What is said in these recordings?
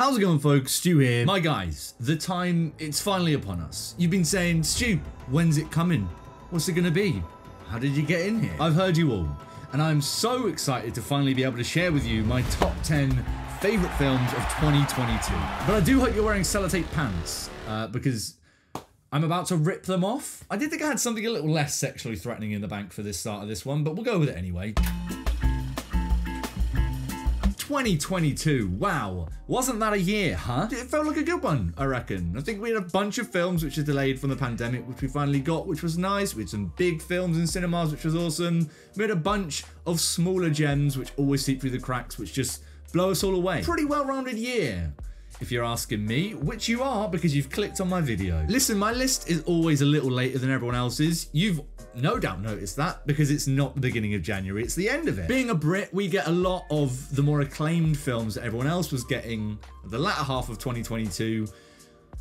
How's it going, folks? Stu here. My guys, the time, it's finally upon us. You've been saying, Stu, when's it coming? What's it gonna be? How did you get in here? I've heard you all, and I'm so excited to finally be able to share with you my top 10 favorite films of 2022. But I do hope you're wearing sellotape pants, because I'm about to rip them off. I did think I had something a little less sexually threatening in the bank for this start of this one, but we'll go with it anyway. 2022, wow, wasn't that a year, huh? It felt like a good one, I reckon. I think we had a bunch of films which are delayed from the pandemic, which we finally got, which was nice. We had some big films in cinemas, which was awesome. We had a bunch of smaller gems which always seep through the cracks, which just blow us all away. Pretty well-rounded year, if you're asking me, which you are because you've clicked on my video. Listen, my list is always a little later than everyone else's. You've no doubt noticed that because it's not the beginning of January, it's the end of it. Being a Brit, we get a lot of the more acclaimed films that everyone else was getting the latter half of 2022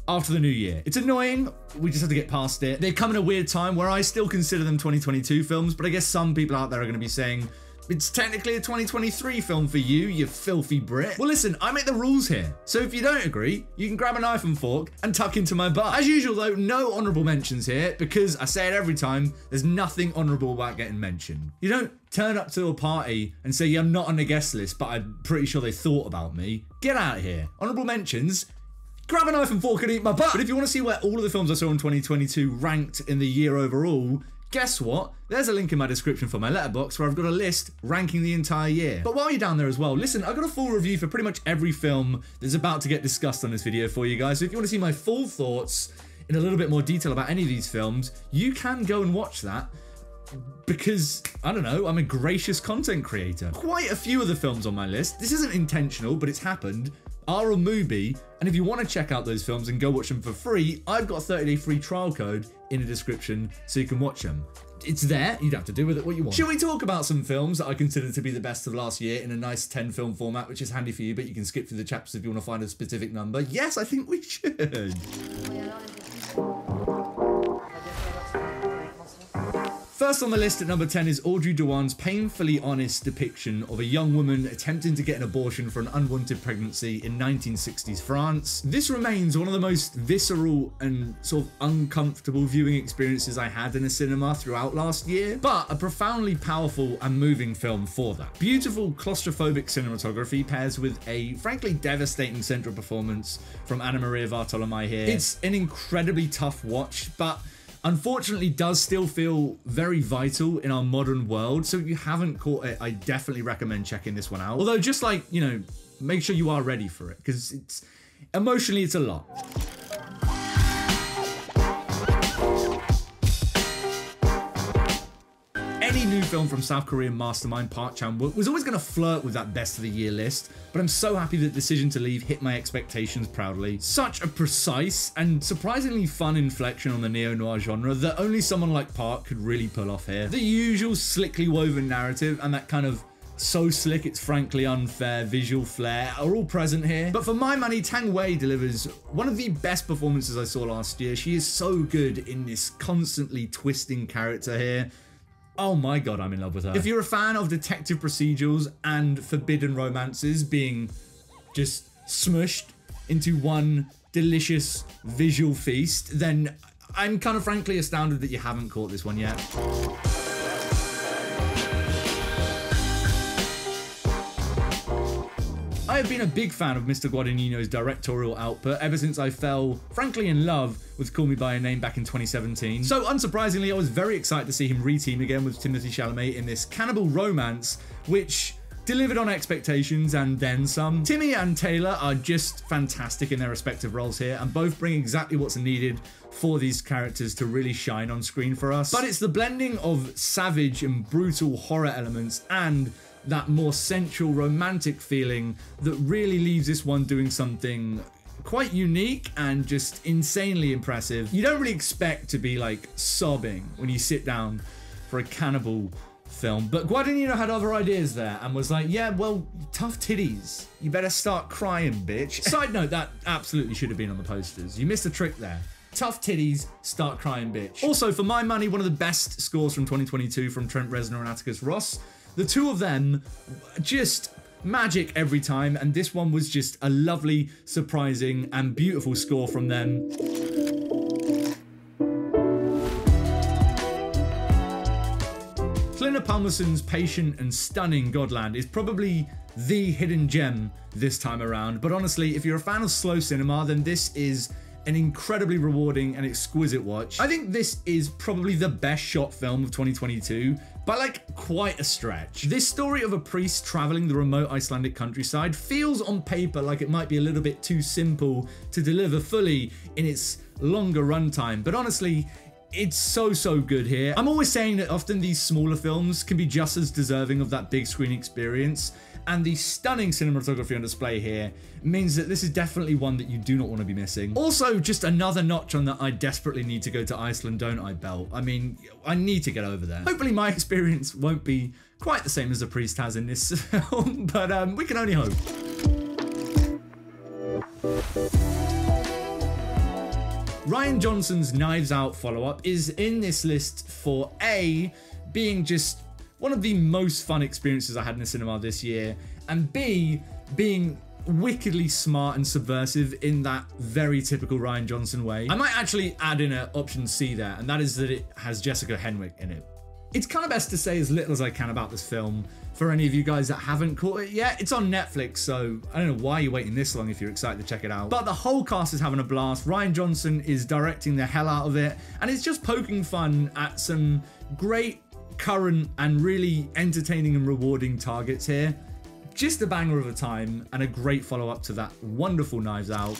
after the new year. It's annoying, we just have to get past it. They come in a weird time where I still consider them 2022 films, but I guess some people out there are going to be saying, it's technically a 2023 film for you, you filthy Brit. Well listen, I make the rules here. So if you don't agree, you can grab a knife and fork and tuck into my butt. As usual though, no honourable mentions here, because I say it every time, there's nothing honourable about getting mentioned. You don't turn up to a party and say, yeah, I'm not on the guest list, but I'm pretty sure they thought about me. Get out of here. Honourable mentions, grab a knife and fork and eat my butt. But if you want to see where all of the films I saw in 2022 ranked in the year overall, guess what? There's a link in my description for my letterbox where I've got a list ranking the entire year. But while you're down there as well, listen, I've got a full review for pretty much every film that's about to get discussed on this video for you guys. So if you want to see my full thoughts in a little bit more detail about any of these films, you can go and watch that because, I don't know, I'm a gracious content creator. Quite a few of the films on my list, this isn't intentional, but it's happened, are on Mubi, and if you want to check out those films and go watch them for free, I've got a 30-day free trial code in the description so you can watch them. It's there, you'd have to do with it what you want. Shall we talk about some films that I consider to be the best of last year in a nice 10 film format, which is handy for you, but you can skip through the chapters if you want to find a specific number? Yes, I think we should. First on the list at number 10 is Audrey Diwan's painfully honest depiction of a young woman attempting to get an abortion for an unwanted pregnancy in 1960s France. This remains one of the most visceral and sort of uncomfortable viewing experiences I had in a cinema throughout last year, but a profoundly powerful and moving film for that. Beautiful claustrophobic cinematography pairs with a frankly devastating central performance from Anna Maria Bartolomei here. It's an incredibly tough watch, but unfortunately does still feel very vital in our modern world, so if you haven't caught it, I definitely recommend checking this one out. Although just like, you know, make sure you are ready for it, because it's emotionally it's a lot. Any new film from South Korean mastermind Park Chan-wook was always going to flirt with that best of the year list, but I'm so happy that Decision to Leave hit my expectations proudly. Such a precise and surprisingly fun inflection on the neo-noir genre that only someone like Park could really pull off here. The usual slickly woven narrative and that kind of so slick it's frankly unfair visual flair are all present here. But for my money, Tang Wei delivers one of the best performances I saw last year. She is so good in this constantly twisting character here. Oh my god, I'm in love with her. If you're a fan of detective procedurals and forbidden romances being just smushed into one delicious visual feast, then I'm kind of frankly astounded that you haven't caught this one yet. I have been a big fan of Mr. Guadagnino's directorial output ever since I fell, frankly, in love with Call Me By Your Name back in 2017. So unsurprisingly, I was very excited to see him re-team again with Timothée Chalamet in this cannibal romance, which delivered on expectations and then some. Timmy and Taylor are just fantastic in their respective roles here, and both bring exactly what's needed for these characters to really shine on screen for us. But it's the blending of savage and brutal horror elements and that more sensual romantic feeling that really leaves this one doing something quite unique and just insanely impressive. You don't really expect to be like sobbing when you sit down for a cannibal film, but Guadagnino had other ideas there and was like, yeah, well, tough titties, you better start crying, bitch. Side note, that absolutely should have been on the posters. You missed a trick there. Tough titties, start crying, bitch. Also, for my money, one of the best scores from 2022 from Trent Reznor and Atticus Ross. The two of them just magic every time, and this one was just a lovely, surprising, and beautiful score from them. Hlynur Pálmason's patient and stunning Godland is probably the hidden gem this time around, but honestly, if you're a fan of slow cinema, then this is an incredibly rewarding and exquisite watch. I think this is probably the best shot film of 2022, by like quite a stretch. This story of a priest traveling the remote Icelandic countryside feels on paper like it might be a little bit too simple to deliver fully in its longer runtime, but honestly, it's so good here. I'm always saying that often these smaller films can be just as deserving of that big screen experience, and the stunning cinematography on display here means that this is definitely one that you do not want to be missing. Also, just another notch on that I desperately need to go to Iceland, don't I, belt. I mean, I need to get over there. Hopefully my experience won't be quite the same as the priest has in this film, but we can only hope. Rian Johnson's Knives Out follow-up is in this list for A, being just one of the most fun experiences I had in the cinema this year, and B, being wickedly smart and subversive in that very typical Rian Johnson way. I might actually add in an option C there, and that is that it has Jessica Henwick in it. It's kind of best to say as little as I can about this film for any of you guys that haven't caught it yet. It's on Netflix, so I don't know why you're waiting this long if you're excited to check it out. But the whole cast is having a blast. Rian Johnson is directing the hell out of it, and it's just poking fun at some great current and really entertaining and rewarding targets here. Just a banger of a time and a great follow-up to that wonderful Knives Out.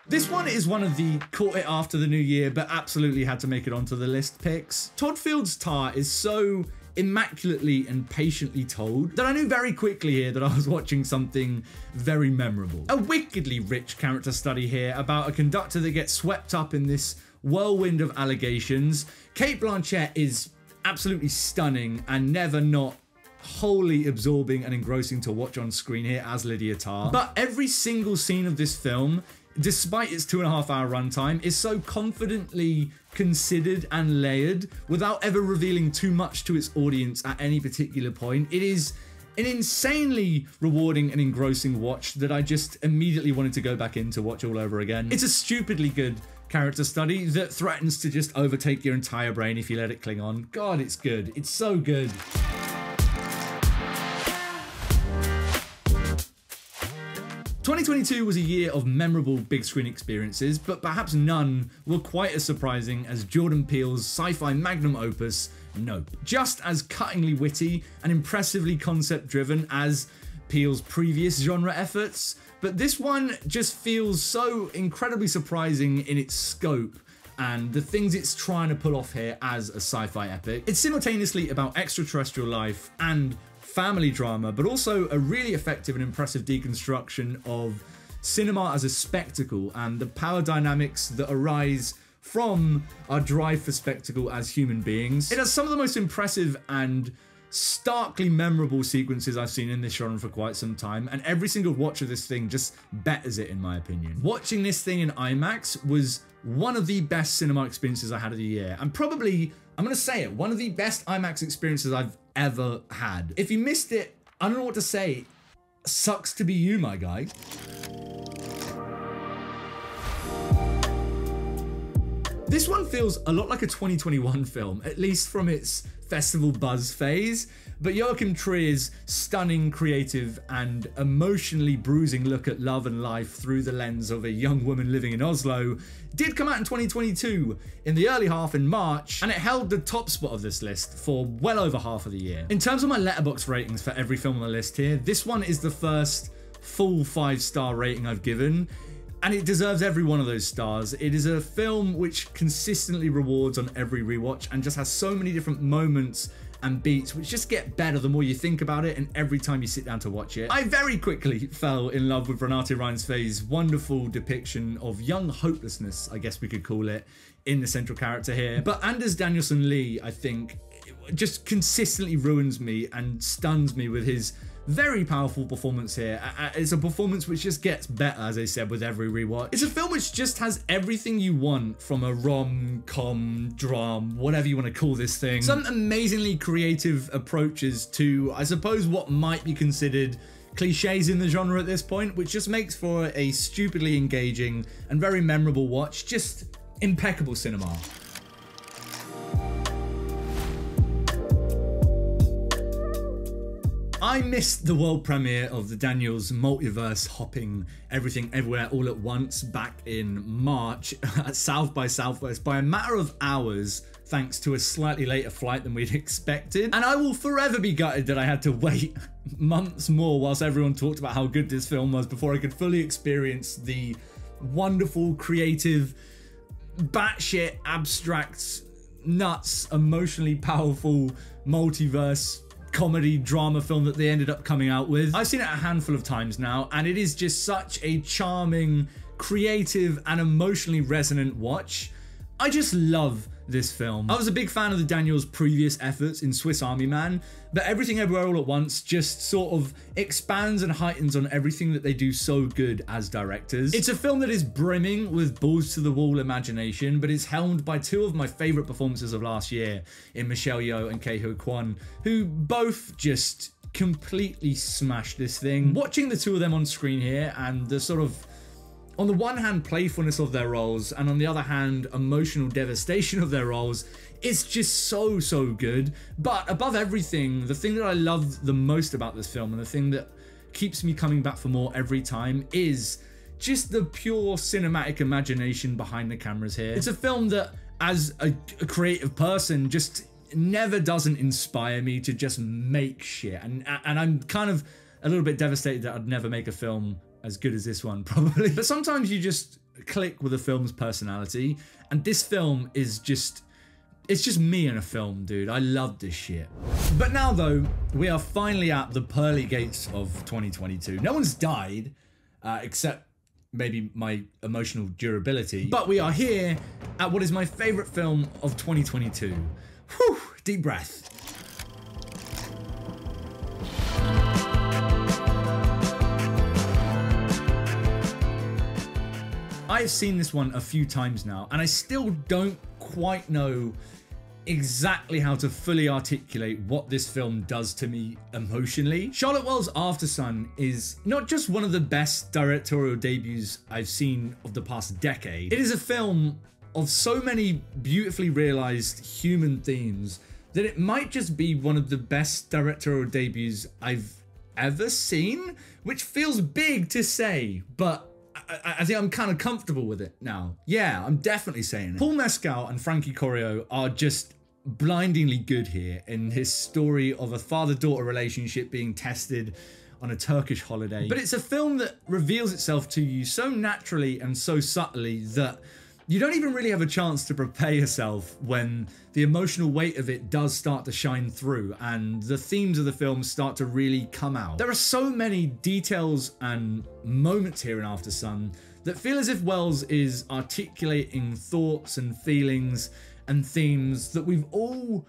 This one is one of the caught it after the new year but absolutely had to make it onto the list picks. Todd Field's Tar is so immaculately and patiently told that I knew very quickly here that I was watching something very memorable. A wickedly rich character study here about a conductor that gets swept up in this whirlwind of allegations. Cate Blanchett is absolutely stunning and never not wholly absorbing and engrossing to watch on screen here as Lydia Tarr. But every single scene of this film, despite its 2.5-hour runtime, is so confidently considered and layered without ever revealing too much to its audience at any particular point. It is an insanely rewarding and engrossing watch that I just immediately wanted to go back in to watch all over again. It's a stupidly good character study that threatens to just overtake your entire brain if you let it cling on. God, it's good. It's so good. "2022 was a year of memorable big screen experiences, but perhaps none were quite as surprising as Jordan Peele's sci-fi magnum opus, Nope. Just as cuttingly witty and impressively concept-driven as Peele's previous genre efforts, but this one just feels so incredibly surprising in its scope and the things it's trying to pull off here as a sci-fi epic. It's simultaneously about extraterrestrial life and family drama, but also a really effective and impressive deconstruction of cinema as a spectacle and the power dynamics that arise from our drive for spectacle as human beings. It has some of the most impressive and starkly memorable sequences I've seen in this genre for quite some time, and every single watch of this thing just betters it in my opinion. Watching this thing in IMAX was one of the best cinema experiences I had of the year, and probably, I'm gonna say it, one of the best IMAX experiences I've ever had. If you missed it, I don't know what to say. Sucks to be you, my guy. This one feels a lot like a 2021 film, at least from its festival buzz phase, but Joachim Trier's stunning, creative, and emotionally bruising look at love and life through the lens of a young woman living in Oslo did come out in 2022 in the early half in March, and it held the top spot of this list for well over half of the year. In terms of my Letterboxd ratings for every film on the list here, this one is the first full 5-star rating I've given, and it deserves every one of those stars. It is a film which consistently rewards on every rewatch and just has so many different moments and beats which just get better the more you think about it and every time you sit down to watch it. I very quickly fell in love with Renate Reinsve's wonderful depiction of young hopelessness, I guess we could call it, in the central character here. But Anders Danielsen Lee, I think, just consistently ruins me and stuns me with his very powerful performance here. It's a performance which just gets better, as I said, with every rewatch. It's a film which just has everything you want from a rom-com, drama, whatever you want to call this thing. Some amazingly creative approaches to, I suppose, what might be considered cliches in the genre at this point, which just makes for a stupidly engaging and very memorable watch. Just impeccable cinema. I missed the world premiere of the Daniels multiverse hopping everything everywhere all at once back in March at South by Southwest by a matter of hours, thanks to a slightly later flight than we'd expected. And I will forever be gutted that I had to wait months more whilst everyone talked about how good this film was before I could fully experience the wonderful, creative, batshit, abstract, nuts, emotionally powerful multiverse comedy drama film that they ended up coming out with. I've seen it a handful of times now, and it is just such a charming, creative, and emotionally resonant watch. I just love this film. I was a big fan of the Daniels' previous efforts in Swiss Army Man, but Everything Everywhere All at Once just sort of expands and heightens on everything that they do so good as directors. It's a film that is brimming with balls to the wall imagination, but is helmed by two of my favorite performances of last year in Michelle Yeoh and Ke-Huy Quan, who both just completely smashed this thing. Watching the two of them on screen here and the sort of, on the one hand, playfulness of their roles, and on the other hand, emotional devastation of their roles, it's just so good. But above everything, the thing that I love the most about this film, and the thing that keeps me coming back for more every time, is just the pure cinematic imagination behind the cameras here. It's a film that, as a creative person, just never doesn't inspire me to just make shit. And I'm kind of a little bit devastated that I'd never make a film as good as this one, probably. But sometimes you just click with a film's personality, and this film is just, it's just me in a film, dude. I love this shit. But now, though, we are finally at the pearly gates of 2022. No one's died, except maybe my emotional durability. But we are here at what is my favorite film of 2022. Whew, deep breath. I've seen this one a few times now, and I still don't quite know exactly how to fully articulate what this film does to me emotionally. Charlotte Wells' Aftersun is not just one of the best directorial debuts I've seen of the past decade. It is a film of so many beautifully realized human themes that it might just be one of the best directorial debuts I've ever seen, which feels big to say, but I think I'm kind of comfortable with it now. Yeah, I'm definitely saying it. Paul Mescal and Frankie Corio are just blindingly good here in his story of a father-daughter relationship being tested on a Turkish holiday. But it's a film that reveals itself to you so naturally and so subtly that you don't even really have a chance to prepare yourself when the emotional weight of it does start to shine through and the themes of the film start to really come out. There are so many details and moments here in Aftersun that feel as if Wells is articulating thoughts and feelings and themes that we've all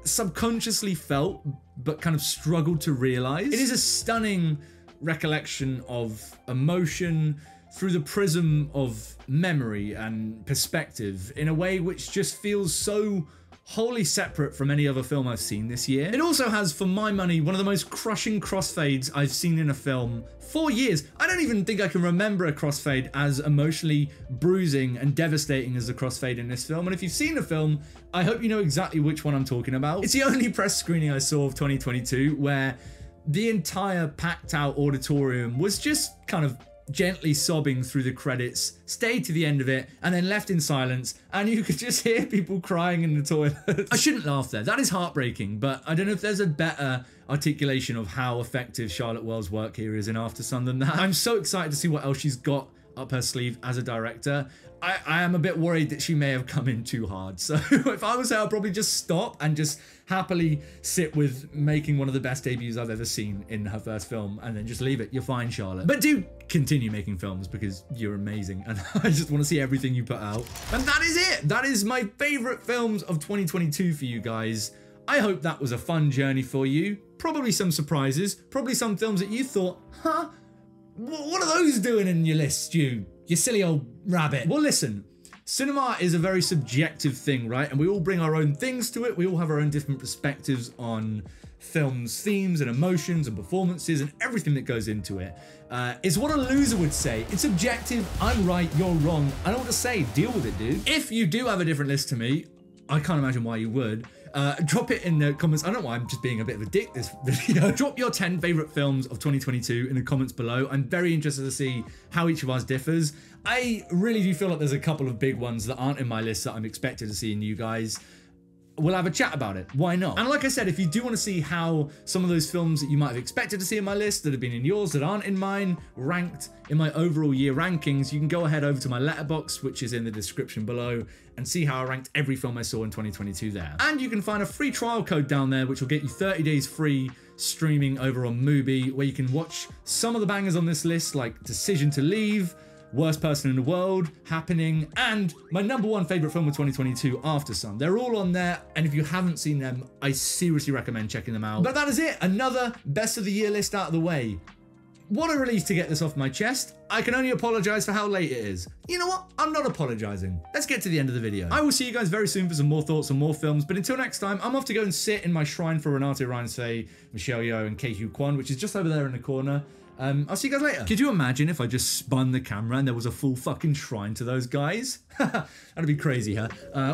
subconsciously felt but kind of struggled to realize. It is a stunning recollection of emotion through the prism of memory and perspective in a way which just feels so wholly separate from any other film I've seen this year. It also has, for my money, one of the most crushing crossfades I've seen in a film for years. I don't even think I can remember a crossfade as emotionally bruising and devastating as the crossfade in this film. And if you've seen the film, I hope you know exactly which one I'm talking about. It's the only press screening I saw of 2022 where the entire packed out auditorium was just kind of gently sobbing through the credits, stayed to the end of it, and then left in silence, and you could just hear people crying in the toilet. I shouldn't laugh there. That is heartbreaking, but I don't know if there's a better articulation of how effective Charlotte Wells' work here is in Aftersun than that. I'm so excited to see what else she's got up her sleeve as a director. I am a bit worried that she may have come in too hard. So if I was her, I'd probably just stop and just happily sit with making one of the best debuts I've ever seen in her first film and then just leave it. You're fine, Charlotte. But do continue making films because you're amazing and I just want to see everything you put out. And that is it. That is my favorite films of 2022 for you guys. I hope that was a fun journey for you. Probably some surprises, probably some films that you thought, huh? What are those doing in your list, you silly old rabbit? Well, listen, cinema is a very subjective thing, right? And we all bring our own things to it. We all have our own different perspectives on films, themes and emotions and performances and everything that goes into it. It's what a loser would say. It's subjective. I'm right, you're wrong. I don't know what to say. Deal with it, dude. If you do have a different list to me, I can't imagine why you would. Drop it in the comments. I don't know why I'm just being a bit of a dick this video. Drop your 10 favorite films of 2022 in the comments below. I'm very interested to see how each of ours differs. I really do feel like there's a couple of big ones that aren't in my list that I'm expected to see in you guys. We'll have a chat about it. Why not? And like I said, if you do want to see how some of those films that you might have expected to see in my list that have been in yours that aren't in mine ranked in my overall year rankings, you can go ahead over to my letterbox, which is in the description below, and see how I ranked every film I saw in 2022 there. And you can find a free trial code down there, which will get you 30 days free streaming over on Mubi, where you can watch some of the bangers on this list, like Decision to Leave, Worst Person in the World, Happening, and my #1 favorite film of 2022, After Sun. They're all on there, and if you haven't seen them, I seriously recommend checking them out. But that is it, another best of the year list out of the way. What a release to get this off my chest. I can only apologize for how late it is. You know what? I'm not apologizing. Let's get to the end of the video. I will see you guys very soon for some more thoughts on more films, but until next time, I'm off to go and sit in my shrine for Renato Rainsay, Michelle Yeoh, and Kei-Hu Kwan, which is just over there in the corner. I'll see you guys later. Could you imagine if I just spun the camera and there was a full fucking shrine to those guys? That'd be crazy, huh?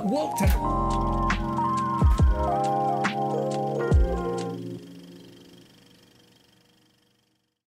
What?